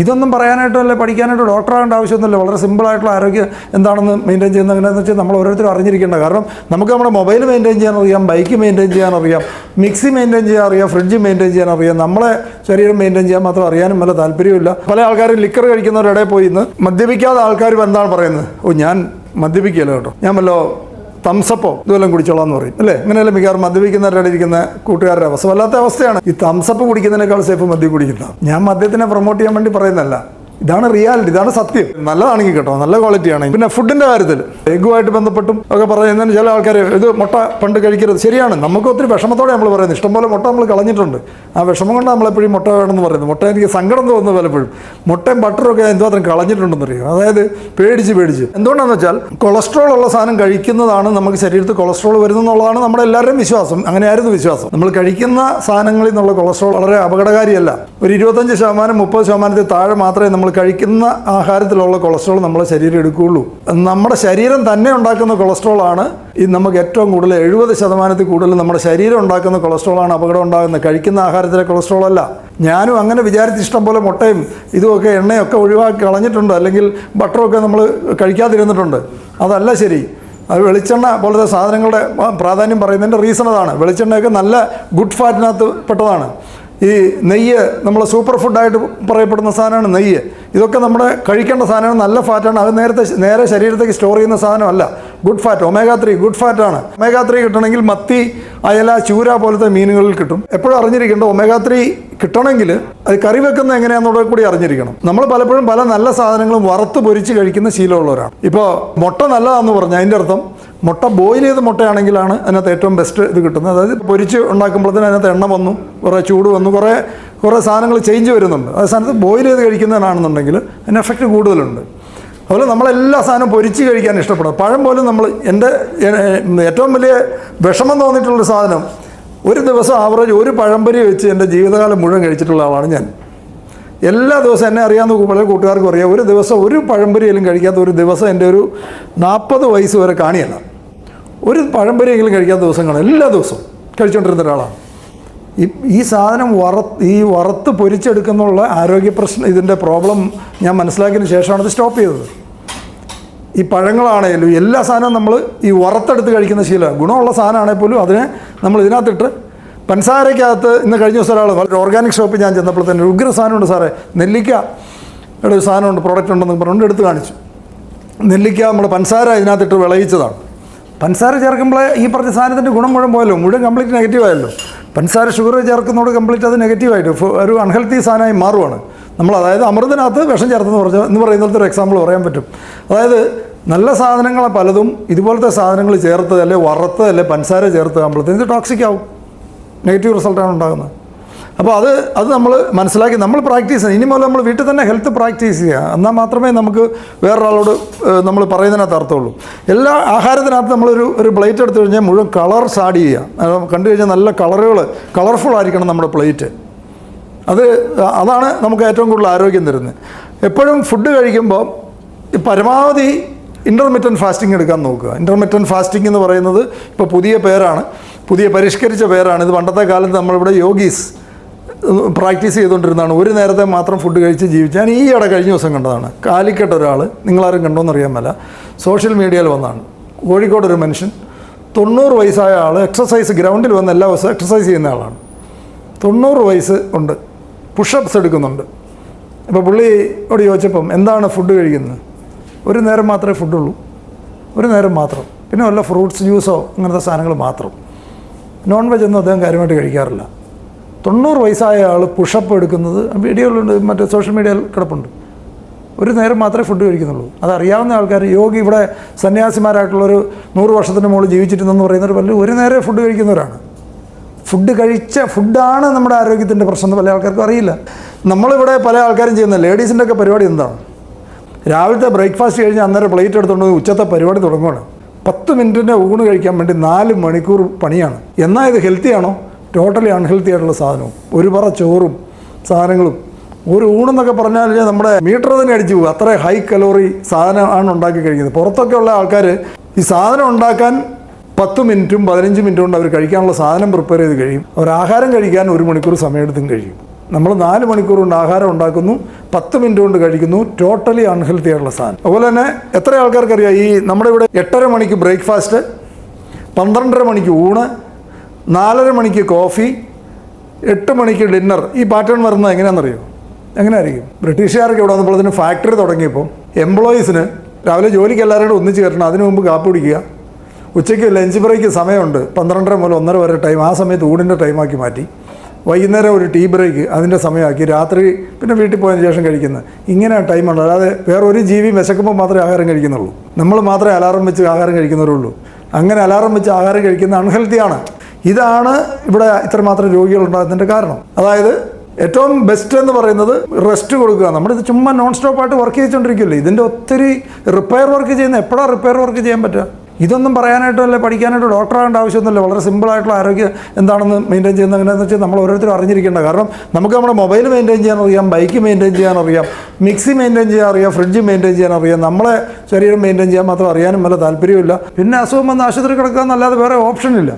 ഇതൊന്നും പറയാനായിട്ടല്ല പഠിക്കാനായിട്ട് ഡോക്ടറാകേണ്ട ആവശ്യമൊന്നുമില്ല. വളരെ സിമ്പിളായിട്ടുള്ള ആരോഗ്യം എന്താണെന്ന് മെയിൻറ്റെയിൻ ചെയ്യുന്നത് എങ്ങനെയാണെന്ന് വെച്ചാൽ നമ്മൾ ഓരോരുത്തരും അറിഞ്ഞിരിക്കേണ്ട. കാരണം നമുക്ക് നമ്മുടെ മൊബൈൽ മെയിൻറ്റെയിൻ ചെയ്യാൻ അറിയാം, ബൈക്ക് മെയിൻറ്റെയിൻ ചെയ്യാൻ അറിയാം, മിക്സി മെയിൻറ്റെയിൻ ചെയ്യാൻ അറിയാം, ഫ്രിഡ്ജ് മെയിൻറ്റെയിൻ ചെയ്യാൻ അറിയാം. നമ്മളെ ശരീരം മെയിൻറ്റെയിൻ ചെയ്യാൻ മാത്രം അറിയാനും വല്ല താല്പര്യമില്ല. പല ആൾക്കാരും ലിക്കർ കഴിക്കുന്നവരുടെ പോയി ഇന്ന് മദ്യപിക്കാതെ ആൾക്കാർ എന്താണ് പറയുന്നത്? ഞാൻ മദ്യപിക്കുകയല്ലോ കേട്ടോ, ഞാൻ വല്ലോ തംസപ്പോ ഇതുവെല്ലാം കുടിച്ചോളാം എന്ന് പറയും അല്ലേ? അങ്ങനെയല്ല മിക്കവാറും മദ്യപിക്കുന്നവരുടെ ഇരിക്കുന്ന കൂട്ടുകാരുടെ അവസ്ഥ. വല്ലാത്ത അവസ്ഥയാണ്. ഈ തംസപ്പ് കുടിക്കുന്നതിനേക്കാൾ സേഫ് മദ്യം കുടിക്കുന്നത്. ഞാൻ മദ്യത്തിനെ പ്രൊമോട്ട് ചെയ്യാൻ വേണ്ടി പറയുന്നതല്ല, ഇതാണ് റിയാലിറ്റി, ഇതാണ് സത്യം. നല്ലതാണെങ്കിൽ കേട്ടോ, നല്ല ക്വാളിറ്റി ആണെങ്കിൽ. പിന്നെ ഫുഡിൻ്റെ കാര്യത്തിൽ എഗ്ഗുമായിട്ട് ബന്ധപ്പെട്ടും ഒക്കെ പറയുന്നതിന് ചില ആൾക്കാർ ഇത് മുട്ട പണ്ട് കഴിക്കരുത്. ശരിയാണ്, നമുക്ക് ഒത്തിരി വിഷമത്തോടെ നമ്മൾ പറയുന്നത്. ഇഷ്ടംപോലെ മുട്ട നമ്മൾ കളഞ്ഞിട്ടുണ്ട്. ആ വിഷമം കൊണ്ട് നമ്മളെപ്പോഴും മുട്ട വേണമെന്ന് പറയുന്നത്. മുട്ട എനിക്ക് സങ്കടം തോന്നുന്നു പലപ്പോഴും. മുട്ടയും ബട്ടറൊക്കെ എന്തുമാത്രം കളഞ്ഞിട്ടുണ്ടെന്ന് അറിയാം. അതായത് പേടിച്ച് എന്തുകൊണ്ടാണെന്ന് വെച്ചാൽ കൊളസ്ട്രോൾ ഉള്ള സാധനം കഴിക്കുന്നതാണ് നമുക്ക് ശരീരത്തിൽ കൊളസ്ട്രോൾ വരുന്നതെന്നുള്ളതാണ് നമ്മുടെ എല്ലാവരുടെയും വിശ്വാസം. അങ്ങനെയായിരുന്നു വിശ്വാസം. നമ്മൾ കഴിക്കുന്ന സാധനങ്ങളിൽ നിന്നുള്ള കൊളസ്ട്രോൾ വളരെ അപകടകാരിയല്ല. ഒരു 25% 30% താഴെ മാത്രമേ നമ്മൾ കഴിക്കുന്ന ആഹാരത്തിലുള്ള കൊളസ്ട്രോൾ നമ്മുടെ ശരീരം എടുക്കുകയുള്ളൂ. നമ്മുടെ ശരീരം തന്നെ ഉണ്ടാക്കുന്ന കൊളസ്ട്രോളാണ് ഈ നമുക്ക് ഏറ്റവും കൂടുതൽ 70% കൂടുതൽ നമ്മുടെ ശരീരം ഉണ്ടാക്കുന്ന കൊളസ്ട്രോളാണ് അപകടം ഉണ്ടാകുന്നത്. കഴിക്കുന്ന ആഹാരത്തിലെ കൊളസ്ട്രോൾ അല്ല. ഞാനും അങ്ങനെ വിചാരിച്ച് ഇഷ്ടം പോലെ മുട്ടയും ഇതുമൊക്കെ എണ്ണയൊക്കെ ഒഴിവാക്കി കളഞ്ഞിട്ടുണ്ട്, അല്ലെങ്കിൽ ബട്ടറൊക്കെ നമ്മൾ കഴിക്കാതിരുന്നിട്ടുണ്ട്. അതല്ല ശരി. അത് വെളിച്ചെണ്ണ പോലത്തെ സാധനങ്ങളുടെ പ്രാധാന്യം പറയുന്നതിൻ്റെ റീസൺ അതാണ്. വെളിച്ചെണ്ണയൊക്കെ നല്ല ഗുഡ് ഫാറ്റിനകത്ത് പെട്ടതാണ്. ഈ നെയ്യ് നമ്മളെ സൂപ്പർ ഫുഡായിട്ട് പറയപ്പെടുന്ന സാധനമാണ് നെയ്യ്. ഇതൊക്കെ നമ്മുടെ കഴിക്കേണ്ട സാധനമാണ്, നല്ല ഫാറ്റാണ്. അത് നേരെ ശരീരത്തേക്ക് സ്റ്റോർ ചെയ്യുന്ന സാധനമല്ല. Good fat, omega-3 good ഫാറ്റാണ്. omega-3 കിട്ടണമെങ്കിൽ മത്തി, അയല, ചൂര പോലത്തെ മീനുകളിൽ കിട്ടും. എപ്പോഴും അറിഞ്ഞിരിക്കേണ്ട omega-3 കിട്ടണമെങ്കിൽ അത് കറി വെക്കുന്നത് എങ്ങനെയാണെന്നുള്ളത് കൂടി അറിഞ്ഞിരിക്കണം. നമ്മൾ പലപ്പോഴും പല നല്ല സാധനങ്ങളും വറുത്ത് പൊരിച്ച് കഴിക്കുന്ന ശീലമുള്ളവരാണ്. ഇപ്പോൾ മുട്ട നല്ലതാണെന്ന് പറഞ്ഞാൽ അതിൻ്റെ അർത്ഥം മുട്ട ബോയിൽ ചെയ്ത മുട്ടയാണെങ്കിലാണ് അതിനകത്ത് ഏറ്റവും ബെസ്റ്റ് ഇത് കിട്ടുന്നത്. അതായത് പൊരിച്ച് ഉണ്ടാക്കുമ്പോഴത്തേന് അതിനകത്ത് എണ്ണ വന്നു, കുറേ ചൂട് വന്നു, കുറേ സാധനങ്ങൾ ചേഞ്ച് വരുന്നുണ്ട്. അതേ സ്ഥാനത്ത് ബോയിൽ ചെയ്ത് കഴിക്കുന്നതിനാണെന്നുണ്ടെങ്കിൽ അതിന് എഫക്റ്റ് കൂടുതലുണ്ട്. അതുപോലെ നമ്മളെല്ലാ സാധനവും പൊരിച്ച് കഴിക്കാൻ ഇഷ്ടപ്പെടും. പഴം പോലും നമ്മൾ എൻ്റെ ഏറ്റവും വലിയ വിഷമം തോന്നിയിട്ടുള്ളൊരു സാധനം, ഒരു ദിവസം ആവറേജ് ഒരു പഴംപൊരി വെച്ച് എൻ്റെ ജീവിതകാലം മുഴുവൻ കഴിച്ചിട്ടുള്ള ആളാണ് ഞാൻ. എല്ലാ ദിവസവും എന്നെ അറിയാവുന്ന പല കൂട്ടുകാർക്കും അറിയാം, ഒരു ദിവസം ഒരു പഴംപൊരിയെങ്കിലും കഴിക്കാത്ത ഒരു ദിവസം എൻ്റെ ഒരു 40 വയസ്സ് വരെ കാണിയല്ല. ഒരു പഴംപൊരിയെങ്കിലും കഴിക്കാത്ത ദിവസം കാണും. എല്ലാ ദിവസവും കഴിച്ചുകൊണ്ടിരുന്ന ഒരാളാണ്. ഈ സാധനം വറുത്ത് പൊരിച്ചെടുക്കുന്നുള്ള ആരോഗ്യ പ്രശ്നം, ഇതിൻ്റെ പ്രോബ്ലം ഞാൻ മനസ്സിലാക്കിയതിന് ശേഷമാണ് ഇത് സ്റ്റോപ്പ് ചെയ്തത്. ഈ പഴങ്ങളാണേലും എല്ലാ സാധനവും നമ്മൾ ഈ വറുത്തെടുത്ത് കഴിക്കുന്ന ശീലമാണ്. ഗുണമുള്ള സാധനമാണെങ്കിൽ പോലും അതിനെ നമ്മൾ ഇതിനകത്തിട്ട് പഞ്ചസാരയ്ക്കകത്ത് ഇന്ന് കഴിഞ്ഞ ദിവസം ഒരാൾ വളരെ ഓർഗാനിക് ഷോപ്പിൽ ഞാൻ ചെന്നപ്പോൾ തന്നെ ഉഗ്ര സാധനമുണ്ട് സാറേ, നെല്ലിക്കയുടെ ഒരു സാധനമുണ്ട്, പ്രോഡക്റ്റ് ഉണ്ടെന്ന് പറഞ്ഞുകൊണ്ട് എടുത്ത് കാണിച്ചു. നെല്ലിക്ക നമ്മുടെ പഞ്ചസാര ഇതിനകത്തിട്ട് വിളയിച്ചതാണ്. പഞ്ചസാര ചേർക്കുമ്പോഴേ ഈ പറഞ്ഞ സാധനത്തിൻ്റെ ഗുണം മുഴുവൻ കംപ്ലീറ്റ് നെഗറ്റീവായല്ലോ. പഞ്ചസാര ഷുഗർ ചേർക്കുന്നതോട് കംപ്ലീറ്റ് അത് നെഗറ്റീവായിട്ട് ഒരു അൺഹെൽത്തി സാധനമായി മാറുവാണ്. നമ്മൾ അതായത് അമൃതത്തിനകത്ത് വിഷം ചേർത്തെന്ന് പറയുന്നതിലത്തെ ഒരു എക്സാമ്പിൾ പറയാൻ പറ്റും. അതായത് നല്ല സാധനങ്ങളെ പലതും ഇതുപോലത്തെ സാധനങ്ങൾ ചേർത്ത് അല്ലെ വറുത്ത് അല്ലെ പഞ്ചസാര ചേർത്ത് ആകുമ്പോഴത്തേന് ഇത് ടോക്സിക് ആവും, നെഗറ്റീവ് റിസൾട്ടാണ് ഉണ്ടാകുന്നത്. അപ്പോൾ അത് നമ്മൾ മനസ്സിലാക്കി നമ്മൾ പ്രാക്ടീസ് ചെയ്യുക. ഇനി മുതൽ നമ്മൾ വീട്ടിൽ തന്നെ ഹെൽത്ത് പ്രാക്ടീസ് ചെയ്യുക. എന്നാൽ മാത്രമേ നമുക്ക് വേറൊരാളോട് നമ്മൾ പറയുന്നതിനകത്ത് അർത്ഥമുള്ളൂ. എല്ലാ ആഹാരത്തിനകത്ത് നമ്മളൊരു പ്ലേറ്റ് എടുത്തു കഴിഞ്ഞാൽ മുഴുവൻ കളർസ് ആഡ് ചെയ്യുക. കണ്ടു കഴിഞ്ഞാൽ നല്ല കളർഫുൾ ആയിരിക്കണം നമ്മുടെ പ്ലേറ്റ്. അതാണ് നമുക്ക് ഏറ്റവും കൂടുതൽ ആരോഗ്യം തരുന്നത്. എപ്പോഴും ഫുഡ് കഴിക്കുമ്പോൾ പരമാവധി ഇൻ്റർമിറ്റൻറ്റ് ഫാസ്റ്റിംഗ് എടുക്കാൻ നോക്കുക. ഇൻ്റർമിറ്റൻറ്റ് ഫാസ്റ്റിംഗ് എന്ന് പറയുന്നത് ഇപ്പോൾ പുതിയ പരിഷ്കരിച്ച പേരാണ്. ഇത് പണ്ടത്തെ കാലത്ത് നമ്മളിവിടെ യോഗീസ് പ്രാക്ടീസ് ചെയ്തുകൊണ്ടിരുന്നതാണ്. ഒരു നേരത്തെ മാത്രം ഫുഡ് കഴിച്ച് ജീവിച്ച്. ഞാൻ കഴിഞ്ഞ ദിവസം കണ്ടതാണ്. കാലിക്കട്ട് ഒരാൾ, നിങ്ങളാരും കണ്ടോയെന്നറിയാൻ മേല, സോഷ്യൽ മീഡിയയിൽ വന്നതാണ്. കോഴിക്കോട് ഒരു മനുഷ്യൻ 90 വയസ്സായ ആൾ, എക്സസൈസ് ഗ്രൗണ്ടിൽ വന്ന് എല്ലാ ദിവസവും എക്സസൈസ് ചെയ്യുന്ന ആളാണ്. 90 വയസ്സ് ഉണ്ട്, പുഷപ്സ് എടുക്കുന്നുണ്ട്. അപ്പോൾ പുള്ളിയോട് ചോദിച്ചപ്പം എന്താണ് ഫുഡ് കഴിക്കുന്നത്? ഒരു നേരം മാത്രമേ ഫുഡുള്ളൂ, ഒരു നേരം മാത്രം. പിന്നെ വല്ല ഫ്രൂട്ട്സ് ജ്യൂസോ അങ്ങനത്തെ സാധനങ്ങൾ മാത്രം. നോൺ വെജ് ഒന്നും അദ്ദേഹം കാര്യമായിട്ട് കഴിക്കാറില്ല. 90 വയസ്സായ ആൾ പുഷപ്പ് എടുക്കുന്നത് വീഡിയോയിലുണ്ട്, മറ്റേ സോഷ്യൽ മീഡിയയിൽ കിടപ്പുണ്ട്. ഒരു നേരം മാത്രമേ ഫുഡ് കഴിക്കുന്നുള്ളൂ. അതറിയാവുന്ന ആൾക്കാർ, യോഗി ഇവിടെ സന്യാസിമാരായിട്ടുള്ളൊരു 100 വർഷത്തിന് മുകളിൽ ജീവിച്ചിരുന്നെന്ന് പറയുന്നവർ പലരും ഒരു നേരം ഫുഡ് കഴിക്കുന്നവരാണ്. ഫുഡാണ് നമ്മുടെ ആരോഗ്യത്തിൻ്റെ പ്രശ്നം എന്ന് പല ആൾക്കാർക്കും അറിയില്ല. നമ്മളിവിടെ പല ആൾക്കാരും ചെയ്യുന്ന ലേഡീസിൻ്റെ ഒക്കെ പരിപാടി എന്താണ്? രാവിലത്തെ ബ്രേക്ക്ഫാസ്റ്റ് കഴിഞ്ഞ് അന്നേരം പ്ലേറ്റ് എടുത്തുകൊണ്ട് ഉച്ചത്തെ പരിപാടി തുടങ്ങുകയാണ്. 10 മിനിറ്റിൻ്റെ ഊണ് കഴിക്കാൻ വേണ്ടി 4 മണിക്കൂർ പണിയാണ്. എന്നാൽ ഇത് ഹെൽത്തിയാണോ? ടോട്ടലി അൺഹെൽത്തി ആയിട്ടുള്ള സാധനവും ഒരു പറ ചോറും സാധനങ്ങളും. ഒരു ഊണെന്നൊക്കെ പറഞ്ഞാൽ നമ്മുടെ മീറ്റർ തന്നെ അടിച്ചു പോകും. അത്ര ഹൈ കലോറി സാധനമാണ് ഉണ്ടാക്കി കഴിക്കുന്നത്. പുറത്തൊക്കെ ഉള്ള ആൾക്കാർ ഈ സാധനം ഉണ്ടാക്കാൻ 10 മിനിറ്റും 15 മിനിറ്റും കൊണ്ട് അവർ കഴിക്കാനുള്ള സാധനം പ്രിപ്പയർ ചെയ്ത് കഴിയും. അവർ ആഹാരം കഴിക്കാൻ 1 മണിക്കൂർ സമയമെടുത്തും കഴിയും. നമ്മൾ 4 മണിക്കൂർ കൊണ്ട് ആഹാരം ഉണ്ടാക്കുന്നു, 10 മിനിറ്റ് കൊണ്ട് കഴിക്കുന്നു. ടോട്ടലി അൺഹെൽത്തി ആയിട്ടുള്ള സാധനം. അതുപോലെ തന്നെ എത്ര ആൾക്കാർക്കറിയാം ഈ നമ്മുടെ ഇവിടെ 8:30 മണിക്ക് ബ്രേക്ക്ഫാസ്റ്റ്, 12:30 മണിക്ക് ഊണ്, 4:30 മണിക്ക് കോഫി, 8 മണിക്ക് ഡിന്നർ. ഈ പാറ്റേൺ വരുന്നത് എങ്ങനെയാണെന്നറിയോ? എങ്ങനെയായിരിക്കും? ബ്രിട്ടീഷുകാർക്ക് ഇവിടെ വന്നപ്പോൾ അതിന് ഫാക്ടറി തുടങ്ങിയപ്പോൾ എംപ്ലോയീസിന് രാവിലെ ജോലിക്ക് എല്ലാവരും കൂടെ ഒന്നിച്ച് കയറണം, അതിനു മുമ്പ് കാപ്പി കുടിക്കുക, ഉച്ചയ്ക്ക് ലഞ്ച് ബ്രേക്ക് സമയമുണ്ട് 12:30 മുതൽ 1:30 വരെ ടൈം, ആ സമയത്ത് ഊണിൻ്റെ ടൈമാക്കി മാറ്റി, വൈകുന്നേരം ഒരു ടീ ബ്രേക്ക് അതിൻ്റെ സമയമാക്കി, രാത്രി പിന്നെ വീട്ടിൽ പോയതിന് ശേഷം കഴിക്കുന്നത്. ഇങ്ങനെ ടൈമുണ്ട്. അല്ലാതെ വേറെ ഒരു ജീവിയും വിശക്കുമ്പോൾ മാത്രമേ ആഹാരം കഴിക്കുന്നുള്ളൂ. നമ്മൾ മാത്രമേ അലാറം വെച്ച് ആഹാരം കഴിക്കുന്നവരുള്ളൂ. അങ്ങനെ അലാറം വെച്ച് ആഹാരം കഴിക്കുന്നത് അൺഹെൽത്തിയാണ്. ഇതാണ് ഇവിടെ ഇത്രമാത്രം രോഗികളുണ്ടാകുന്നതിൻ്റെ കാരണം. അതായത് ഏറ്റവും ബെസ്റ്റ് എന്ന് പറയുന്നത് റെസ്റ്റ് കൊടുക്കുക. നമ്മളിത് ചുമ്മാ നോൺ സ്റ്റോപ്പായിട്ട് വർക്ക് ചെയ്തുകൊണ്ടിരിക്കില്ലേ. ഇതിൻ്റെ ഒത്തിരി റിപ്പയർ വർക്ക് ചെയ്യുന്ന എപ്പോഴാണ് റിപ്പയർ വർക്ക് ചെയ്യാൻ പറ്റുക? ഇതൊന്നും പറയാനായിട്ടോ അല്ലെ പഠിക്കാനായിട്ടോ ഡോക്ടറാകേണ്ട ആവശ്യമൊന്നുമില്ല. വളരെ സിമ്പിളായിട്ടുള്ള ആരോഗ്യം എന്താണെന്ന് മെയിൻറ്റെയിൻ ചെയ്യുന്നത് എങ്ങനെയാണെന്ന് വെച്ചാൽ നമ്മൾ ഓരോരുത്തരും അറിഞ്ഞിരിക്കേണ്ട. കാരണം നമുക്ക് നമ്മുടെ മൊബൈൽ മെയിൻറ്റെയിൻ ചെയ്യാൻ അറിയാം, ബൈക്ക് മെയിൻറ്റെയിൻ ചെയ്യാൻ അറിയാം, മിക്സി മെയിൻറ്റെയിൻ ചെയ്യാൻ അറിയാം, ഫ്രിഡ്ജ് മെയിൻറ്റെയിൻ ചെയ്യാൻ അറിയാം. നമ്മളെ ശരീരം മെയിൻറ്റെയിൻ ചെയ്യാൻ മാത്രം അറിയാനും വല്ല താല്പര്യമില്ല. പിന്നെ അസുഖം വന്ന് ആശുപത്രി കിടക്കുക എന്നല്ലാതെ വേറെ ഓപ്ഷനില്ല.